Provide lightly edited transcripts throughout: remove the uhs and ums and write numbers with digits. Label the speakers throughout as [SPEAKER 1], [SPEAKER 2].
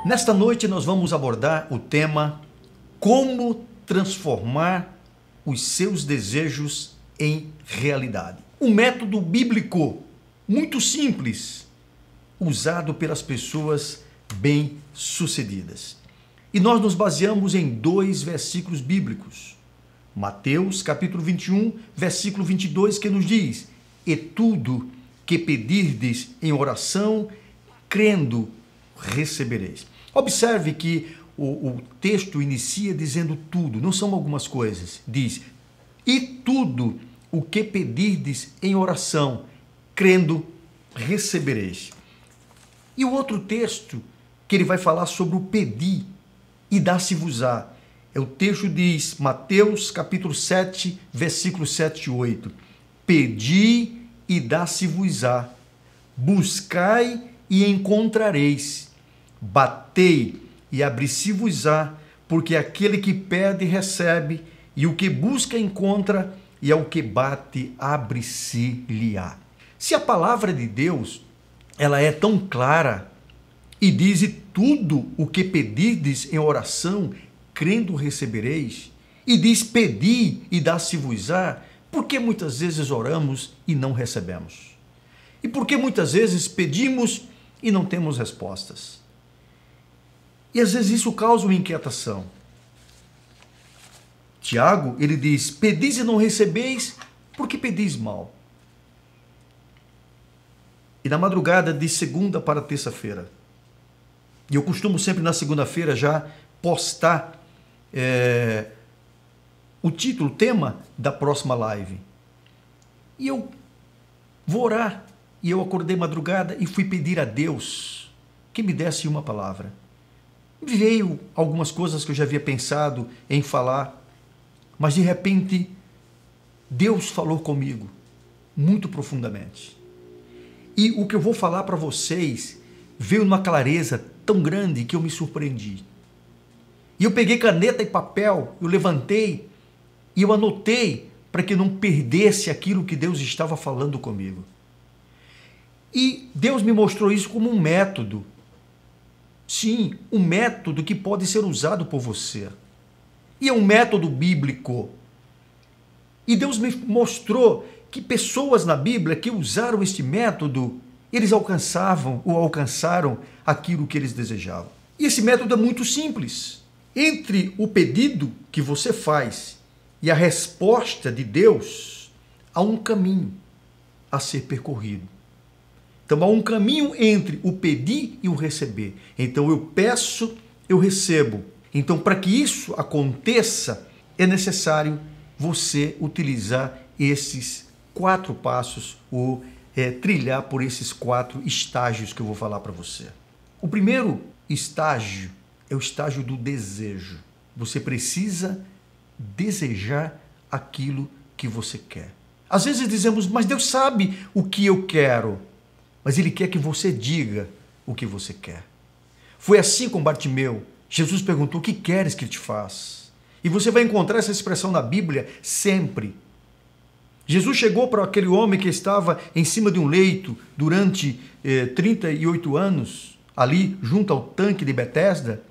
[SPEAKER 1] Nesta noite nós vamos abordar o tema como transformar os seus desejos em realidade. Um método bíblico muito simples, usado pelas pessoas bem-sucedidas. E nós nos baseamos em 2 versículos bíblicos. Mateus, capítulo 21, versículo 22, que nos diz: "E tudo que pedirdes em oração, crendo, recebereis." Observe que o texto inicia dizendo tudo, não são algumas coisas. Diz: "E tudo o que pedirdes em oração, crendo, recebereis." E o outro texto que ele vai falar sobre o pedir e dar-se-vos-á. O texto diz, Mateus capítulo 7, versículos 7 e 8. "Pedi e dar-se-vos-á, buscai e encontrareis, batei e abri-se-vos-á, porque aquele que pede recebe, e o que busca encontra, e ao que bate abre-se-lhe-á." Se a palavra de Deus, ela é tão clara e diz: "E tudo o que pedirdes em oração, crendo recebereis", e diz: "Pedi e dar-se-vos-á", por que muitas vezes oramos e não recebemos? E por que muitas vezes pedimos e não temos respostas? E às vezes isso causa uma inquietação. Tiago, ele diz: "Pedis e não recebeis, porque pedis mal." E na madrugada de segunda para terça-feira, e eu costumo sempre na segunda-feira já postar o título, o tema da próxima live. E eu vou orar, e eu acordei madrugada e fui pedir a Deus que me desse uma palavra. Veio algumas coisas que eu já havia pensado em falar, mas de repente Deus falou comigo muito profundamente. E o que eu vou falar para vocês veio numa clareza tão grande que eu me surpreendi. E eu peguei caneta e papel, eu levantei e eu anotei para que eu não perdesse aquilo que Deus estava falando comigo. E Deus me mostrou isso como um método. Sim, um método que pode ser usado por você. E é um método bíblico. E Deus me mostrou que pessoas na Bíblia que usaram este método, eles alcançavam ou alcançaram aquilo que eles desejavam. E esse método é muito simples. Entre o pedido que você faz e a resposta de Deus, há um caminho a ser percorrido. Então, há um caminho entre o pedir e o receber. Então, eu peço, eu recebo. Então, para que isso aconteça, é necessário você utilizar esses 4 passos ou trilhar por esses 4 estágios que eu vou falar para você. O primeiro estágio é o estágio do desejo. Você precisa desejar aquilo que você quer. Às vezes dizemos: "Mas Deus sabe o que eu quero." Mas Ele quer que você diga o que você quer. Foi assim com Bartimeu. Jesus perguntou: "O que queres que te faça?" E você vai encontrar essa expressão na Bíblia sempre. Jesus chegou para aquele homem que estava em cima de um leito durante 38 anos, ali junto ao tanque de Betesda,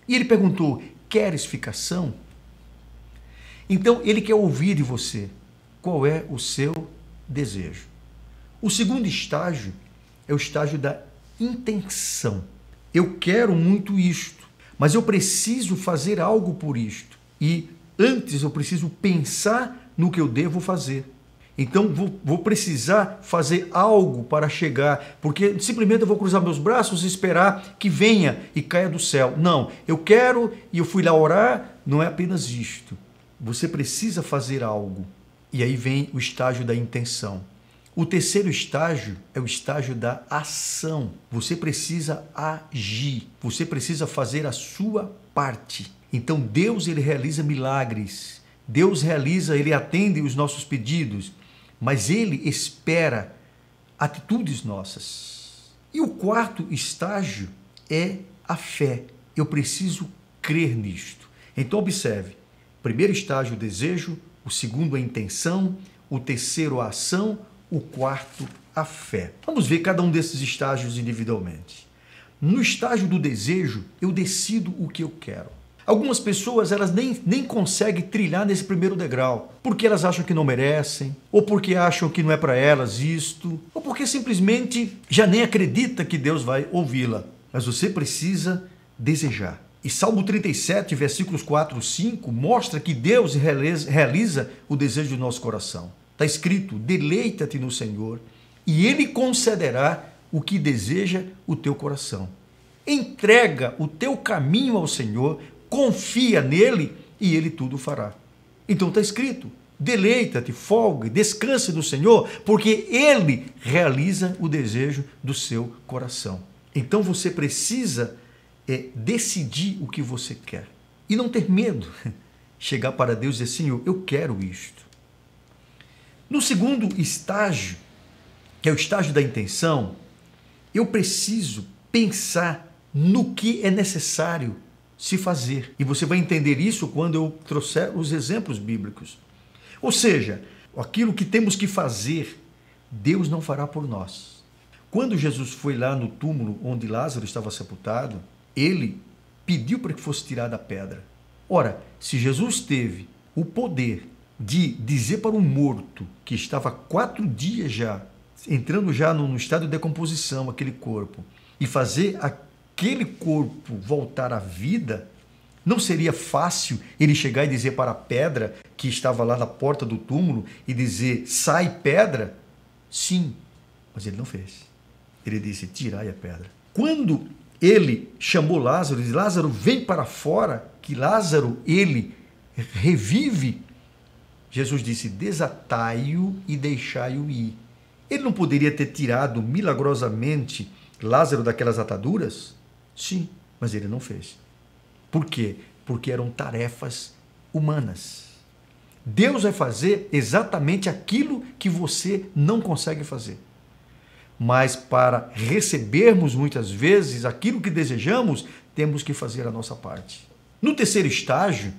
[SPEAKER 1] e ele perguntou: "Queres ficação?" Então, ele quer ouvir de você qual é o seu desejo. O segundo estágio é o estágio da intenção. Eu quero muito isto, mas eu preciso fazer algo por isto. E antes eu preciso pensar no que eu devo fazer. Então vou precisar fazer algo para chegar, porque simplesmente eu vou cruzar meus braços e esperar que venha e caia do céu. Não, eu quero e eu fui lá orar, não é apenas isto. Você precisa fazer algo. E aí vem o estágio da intenção. O terceiro estágio é o estágio da ação. Você precisa agir, você precisa fazer a sua parte. Então Deus, ele realiza milagres, Deus ele atende os nossos pedidos, mas ele espera atitudes nossas. E o quarto estágio é a fé. Eu preciso crer nisto. Então observe, primeiro estágio o desejo, o segundo a intenção, o terceiro a ação, o quarto, a fé. Vamos ver cada um desses estágios individualmente. No estágio do desejo, eu decido o que eu quero. Algumas pessoas elas nem conseguem trilhar nesse primeiro degrau, porque elas acham que não merecem, ou porque acham que não é para elas isto, ou porque simplesmente já nem acredita que Deus vai ouvi-la. Mas você precisa desejar. E Salmo 37, versículos 4 e 5, mostra que Deus realiza o desejo do nosso coração. Está escrito, deleita-te no Senhor, e Ele concederá o que deseja o teu coração. Entrega o teu caminho ao Senhor, confia nele e Ele tudo fará. Então está escrito, deleita-te, folgue, descanse no Senhor, porque Ele realiza o desejo do seu coração. Então você precisa decidir o que você quer. E não ter medo. Chegar para Deus e dizer, Senhor, eu quero isto. No segundo estágio, que é o estágio da intenção, eu preciso pensar no que é necessário se fazer. E você vai entender isso quando eu trouxer os exemplos bíblicos. Ou seja, aquilo que temos que fazer, Deus não fará por nós. Quando Jesus foi lá no túmulo onde Lázaro estava sepultado, ele pediu para que fosse tirada a pedra. Ora, se Jesus teve o poder de dizer para um morto que estava 4 dias já, entrando já no estado de decomposição, aquele corpo, e fazer aquele corpo voltar à vida, não seria fácil ele chegar e dizer para a pedra que estava lá na porta do túmulo e dizer, sai pedra? Sim, mas ele não fez. Ele disse, tirai a pedra. Quando ele chamou Lázaro e disse, Lázaro, vem para fora, que Lázaro, ele revive. Jesus disse, desatai-o e deixai-o ir. Ele não poderia ter tirado milagrosamente Lázaro daquelas ataduras? Sim, mas ele não fez. Por quê? Porque eram tarefas humanas. Deus vai fazer exatamente aquilo que você não consegue fazer. Mas para recebermos muitas vezes aquilo que desejamos, temos que fazer a nossa parte. No terceiro estágio,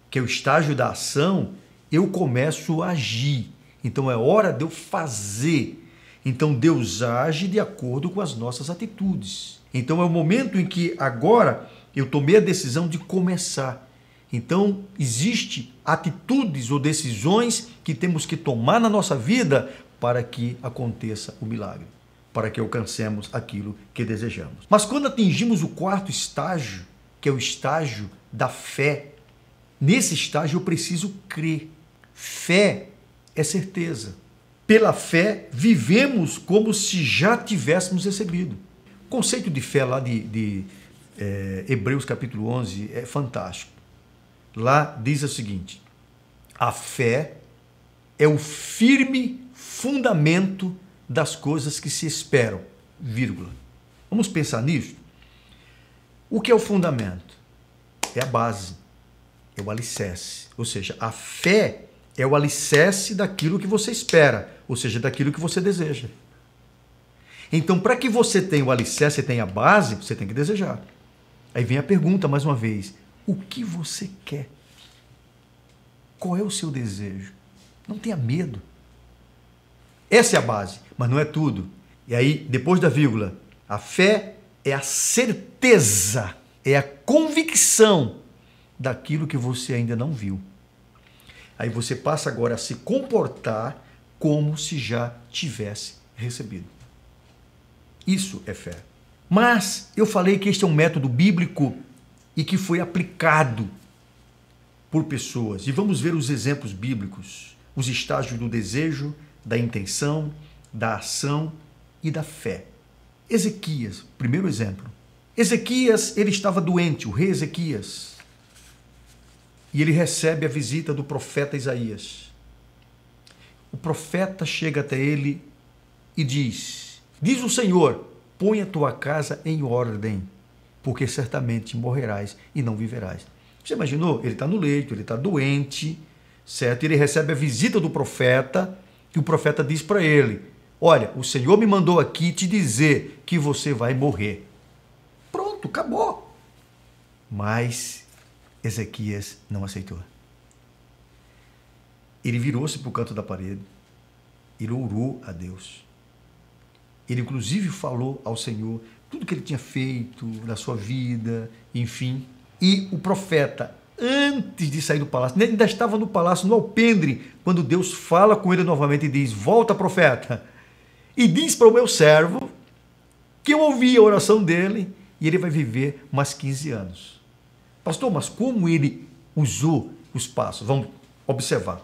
[SPEAKER 1] que é o estágio da ação, eu começo a agir. Então é hora de eu fazer. Então Deus age de acordo com as nossas atitudes. Então é o momento em que agora eu tomei a decisão de começar. Então existem atitudes ou decisões que temos que tomar na nossa vida para que aconteça o milagre, para que alcancemos aquilo que desejamos. Mas quando atingimos o quarto estágio, que é o estágio da fé, nesse estágio eu preciso crer. Fé é certeza. Pela fé, vivemos como se já tivéssemos recebido. O conceito de fé lá de Hebreus capítulo 11 é fantástico. Lá diz o seguinte, a fé é o firme fundamento das coisas que se esperam, vírgula. Vamos pensar nisso? O que é o fundamento? É a base, é o alicerce. Ou seja, a fé é o alicerce daquilo que você espera, ou seja, daquilo que você deseja. Então, para que você tenha o alicerce e tenha a base, você tem que desejar. Aí vem a pergunta, mais uma vez, o que você quer? Qual é o seu desejo? Não tenha medo. Essa é a base, mas não é tudo. E aí, depois da vírgula, a fé é a certeza, é a convicção daquilo que você ainda não viu. Aí você passa agora a se comportar como se já tivesse recebido. Isso é fé. Mas eu falei que este é um método bíblico e que foi aplicado por pessoas. E vamos ver os exemplos bíblicos, os estágios do desejo, da intenção, da ação e da fé. Ezequias, primeiro exemplo. Ezequias, ele estava doente, o rei Ezequias. E ele recebe a visita do profeta Isaías. O profeta chega até ele e diz o Senhor, põe a tua casa em ordem, porque certamente morrerás e não viverás. Você imaginou? Ele está no leito, ele está doente, certo? Ele recebe a visita do profeta e o profeta diz para ele, olha, o Senhor me mandou aqui te dizer que você vai morrer. Pronto, acabou. Mas Ezequias não aceitou. Ele virou-se para o canto da parede, ele orou a Deus. Ele inclusive falou ao Senhor tudo que ele tinha feito na sua vida, enfim. E o profeta, antes de sair do palácio, ainda estava no palácio, no alpendre, quando Deus fala com ele novamente e diz: volta, profeta, e diz para o meu servo que eu ouvi a oração dele e ele vai viver mais 15 anos. Pastor, mas como ele usou os passos? Vamos observar.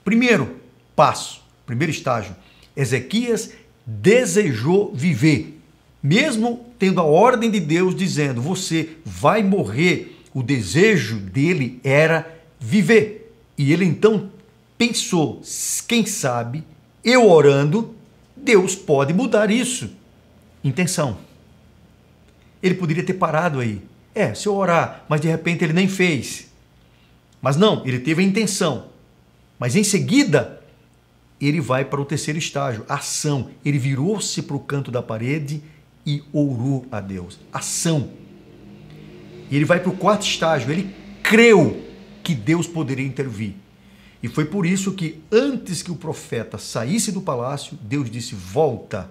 [SPEAKER 1] Primeiro passo, primeiro estágio, Ezequias desejou viver, mesmo tendo a ordem de Deus dizendo: você vai morrer. O desejo dele era viver. E ele então pensou: quem sabe, eu orando, Deus pode mudar isso. Intenção. Ele poderia ter parado aí. Se eu orar, mas de repente ele nem fez. Mas não, ele teve a intenção. Mas em seguida, ele vai para o terceiro estágio, ação. Ele virou-se para o canto da parede e orou a Deus. Ação. E ele vai para o quarto estágio, ele creu que Deus poderia intervir. E foi por isso que antes que o profeta saísse do palácio, Deus disse: volta,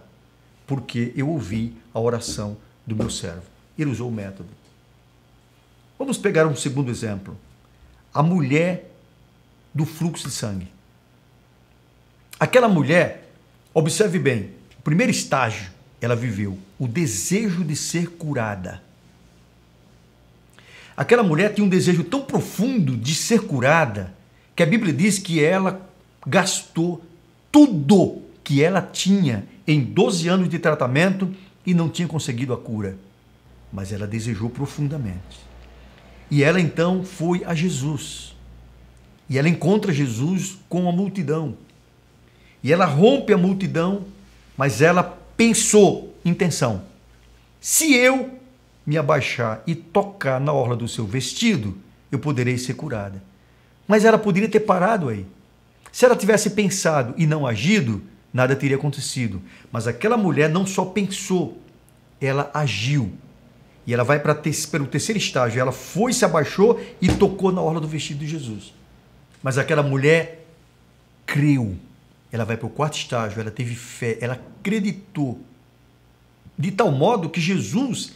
[SPEAKER 1] porque eu ouvi a oração do meu servo. Ele usou o método. Vamos pegar um segundo exemplo. A mulher do fluxo de sangue. Aquela mulher, observe bem, o primeiro estágio, ela viveu o desejo de ser curada. Aquela mulher tinha um desejo tão profundo de ser curada, que a Bíblia diz que ela gastou tudo que ela tinha em 12 anos de tratamento e não tinha conseguido a cura. Mas ela desejou profundamente. E ela então foi a Jesus. E ela encontra Jesus com a multidão. E ela rompe a multidão, mas ela pensou, intenção: se eu me abaixar e tocar na orla do seu vestido, eu poderei ser curada. Mas ela poderia ter parado aí. Se ela tivesse pensado e não agido, nada teria acontecido. Mas aquela mulher não só pensou, ela agiu. E ela vai pelo terceiro estágio. Ela foi, se abaixou e tocou na orla do vestido de Jesus. Mas aquela mulher creu. Ela vai para o quarto estágio. Ela teve fé. Ela acreditou. De tal modo que Jesus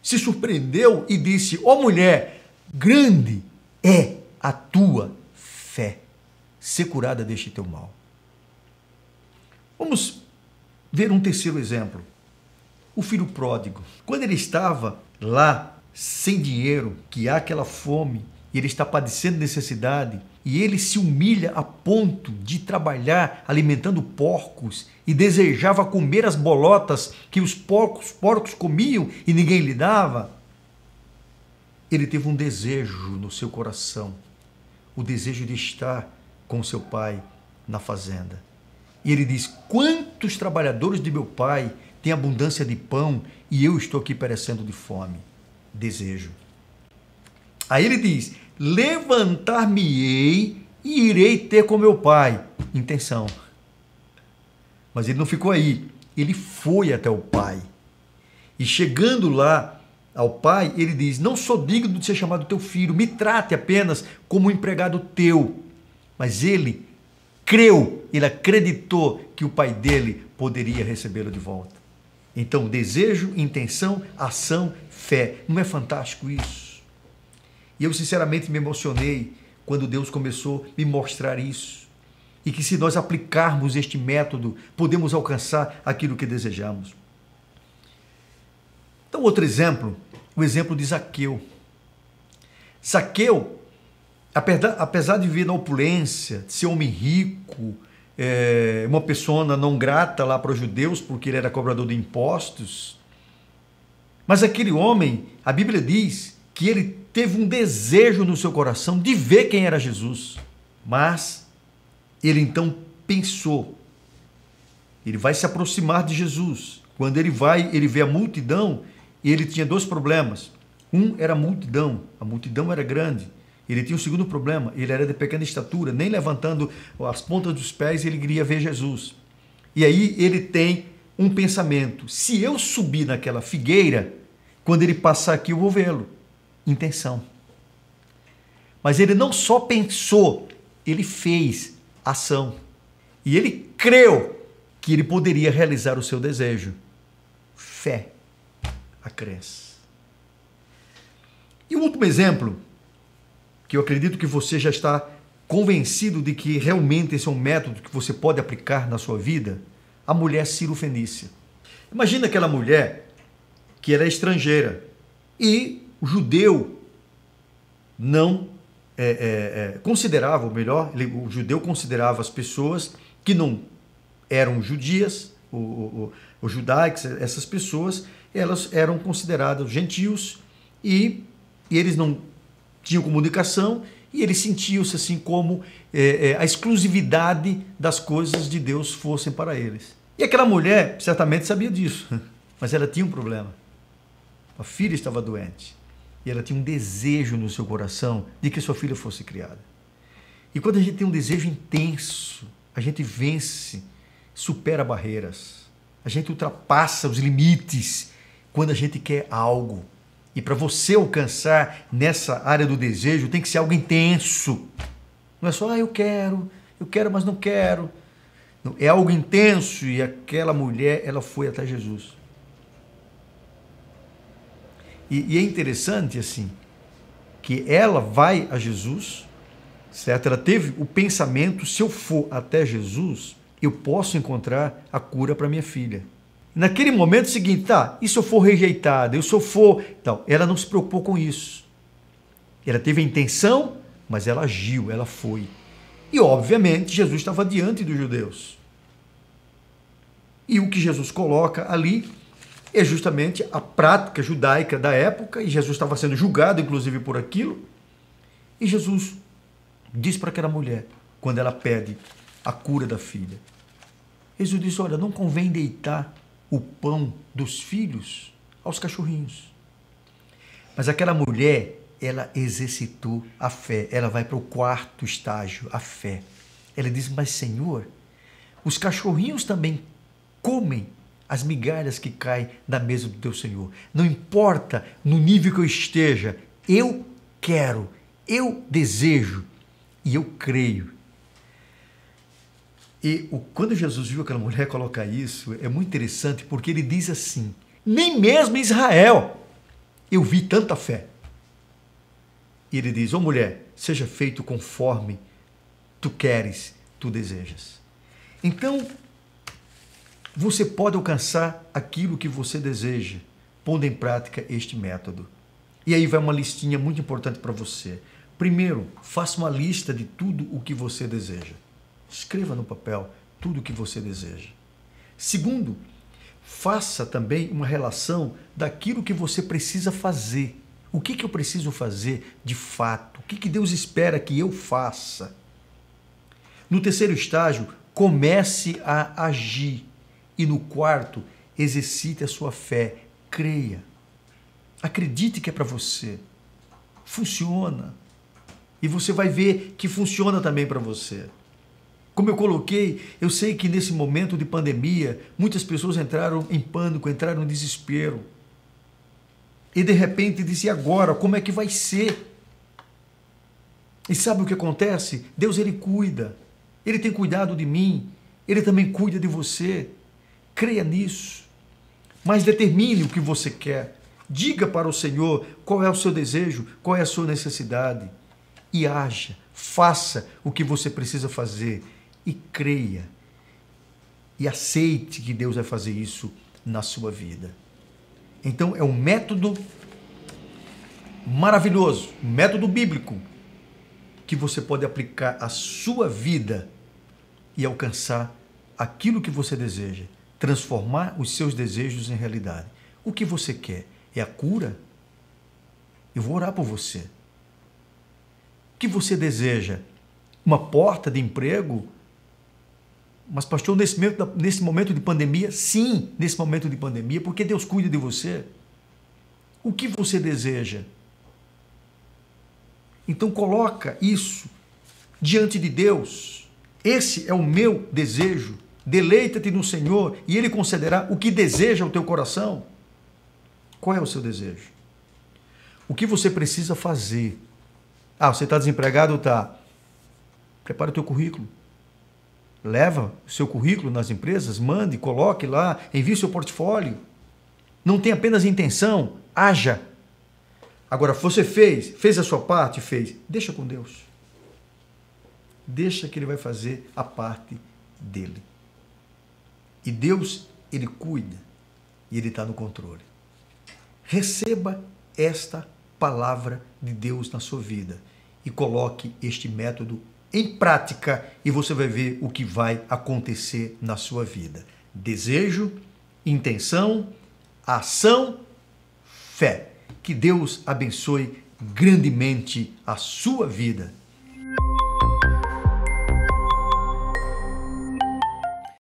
[SPEAKER 1] se surpreendeu e disse: ó mulher, grande é a tua fé. Ser curada deste teu mal. Vamos ver um terceiro exemplo. O filho pródigo. Quando ele estava lá, sem dinheiro, que há aquela fome, e ele está padecendo necessidade, e ele se humilha a ponto de trabalhar alimentando porcos, e desejava comer as bolotas que os porcos comiam e ninguém lhe dava, ele teve um desejo no seu coração, o desejo de estar com seu pai na fazenda. E ele diz: quantos trabalhadores de meu pai têm abundância de pão e eu estou aqui perecendo de fome? Desejo. Aí ele diz: levantar-me-ei e irei ter com meu pai. Intenção. Mas ele não ficou aí. Ele foi até o pai. E chegando lá ao pai, ele diz: não sou digno de ser chamado teu filho, me trate apenas como um empregado teu. Mas ele creu, ele acreditou que o pai dele poderia recebê-lo de volta. Então, desejo, intenção, ação, fé. Não é fantástico isso? E eu sinceramente me emocionei quando Deus começou a me mostrar isso. E que se nós aplicarmos este método, podemos alcançar aquilo que desejamos. Então, outro exemplo, o exemplo de Zaqueu. Zaqueu, apesar de viver na opulência, de ser homem rico, uma pessoa não grata lá para os judeus, porque ele era cobrador de impostos, mas aquele homem, a Bíblia diz que ele teve um desejo no seu coração de ver quem era Jesus. Mas ele então pensou, ele vai se aproximar de Jesus. Quando ele vai, ele vê a multidão, e ele tinha dois problemas. Um era a multidão era grande. Ele tinha um segundo problema, ele era de pequena estatura, nem levantando as pontas dos pés ele queria ver Jesus. E aí ele tem um pensamento: se eu subir naquela figueira, quando ele passar aqui eu vou vê-lo. Intenção. Mas ele não só pensou, ele fez ação. E ele creu que ele poderia realizar o seu desejo. Fé, a crença. E o último exemplo, que eu acredito que você já está convencido de que realmente esse é um método que você pode aplicar na sua vida, a mulher Ciro-Fenícia. Imagina aquela mulher que era estrangeira e o judeu não considerava, ou melhor, o judeu considerava as pessoas que não eram judias, os judaicos, essas pessoas, elas eram consideradas gentios e eles não tinham comunicação e eles sentiam-se assim como a exclusividade das coisas de Deus fossem para eles. E aquela mulher certamente sabia disso, mas ela tinha um problema. A filha estava doente e ela tinha um desejo no seu coração de que sua filha fosse criada. E quando a gente tem um desejo intenso, a gente vence, supera barreiras, a gente ultrapassa os limites quando a gente quer algo. E para você alcançar nessa área do desejo, tem que ser algo intenso. Não é só, eu quero, mas não quero. Não, é algo intenso e aquela mulher, ela foi até Jesus. E é interessante, assim, que ela vai a Jesus, certo? Ela teve o pensamento, se eu for até Jesus, eu posso encontrar a cura para minha filha. Naquele momento seguinte, tá, e se eu for rejeitada, se eu for... Então, ela não se preocupou com isso. Ela teve a intenção, mas ela agiu, ela foi. E, obviamente, Jesus estava diante dos judeus. E o que Jesus coloca ali é justamente a prática judaica da época, e Jesus estava sendo julgado, inclusive, por aquilo. E Jesus diz para aquela mulher, quando ela pede a cura da filha, Jesus disse, olha, não convém deitar o pão dos filhos aos cachorrinhos. Mas aquela mulher, ela exercitou a fé. Ela vai para o quarto estágio, a fé. Ela diz, mas Senhor, os cachorrinhos também comem as migalhas que caem da mesa do teu Senhor. Não importa no nível que eu esteja, eu quero, eu desejo e eu creio. E quando Jesus viu aquela mulher colocar isso, é muito interessante porque ele diz assim, nem mesmo em Israel eu vi tanta fé. E ele diz, mulher, seja feito conforme tu queres, tu desejas. Então, você pode alcançar aquilo que você deseja, pondo em prática este método. E aí vai uma listinha muito importante para você. Primeiro, faça uma lista de tudo o que você deseja. Escreva no papel tudo o que você deseja. Segundo, faça também uma relação daquilo que você precisa fazer. O que eu preciso fazer de fato? O que Deus espera que eu faça? No terceiro estágio, comece a agir. E no quarto, exercite a sua fé. Creia. Acredite que é para você. Funciona. E você vai ver que funciona também para você. Como eu coloquei, eu sei que nesse momento de pandemia, muitas pessoas entraram em pânico, entraram em desespero. E de repente disse, agora, como é que vai ser? E sabe o que acontece? Deus, Ele cuida. Ele tem cuidado de mim. Ele também cuida de você. Creia nisso. Mas determine o que você quer. Diga para o Senhor qual é o seu desejo, qual é a sua necessidade. E haja, faça o que você precisa fazer. E creia. E aceite que Deus vai fazer isso na sua vida. Então, é um método maravilhoso, um método bíblico, que você pode aplicar à sua vida e alcançar aquilo que você deseja, transformar os seus desejos em realidade. O que você quer? É a cura? Eu vou orar por você. O que você deseja? Uma porta de emprego? Mas, pastor, nesse momento de pandemia, sim, nesse momento de pandemia, porque Deus cuida de você. O que você deseja? Então, coloca isso diante de Deus. Esse é o meu desejo. Deleita-te no Senhor e Ele concederá o que deseja o teu coração. Qual é o seu desejo? O que você precisa fazer? Você está desempregado? Tá. Prepara o teu currículo. leva o seu currículo nas empresas, mande, coloque lá, envie seu portfólio. Não tem apenas intenção, haja. Agora, você fez a sua parte, deixa com Deus. Deixa que Ele vai fazer a parte dele. E Deus, Ele cuida e Ele está no controle. Receba esta palavra de Deus na sua vida e coloque este método em prática e você vai ver o que vai acontecer na sua vida. Desejo, intenção, ação, fé. Que Deus abençoe grandemente a sua vida.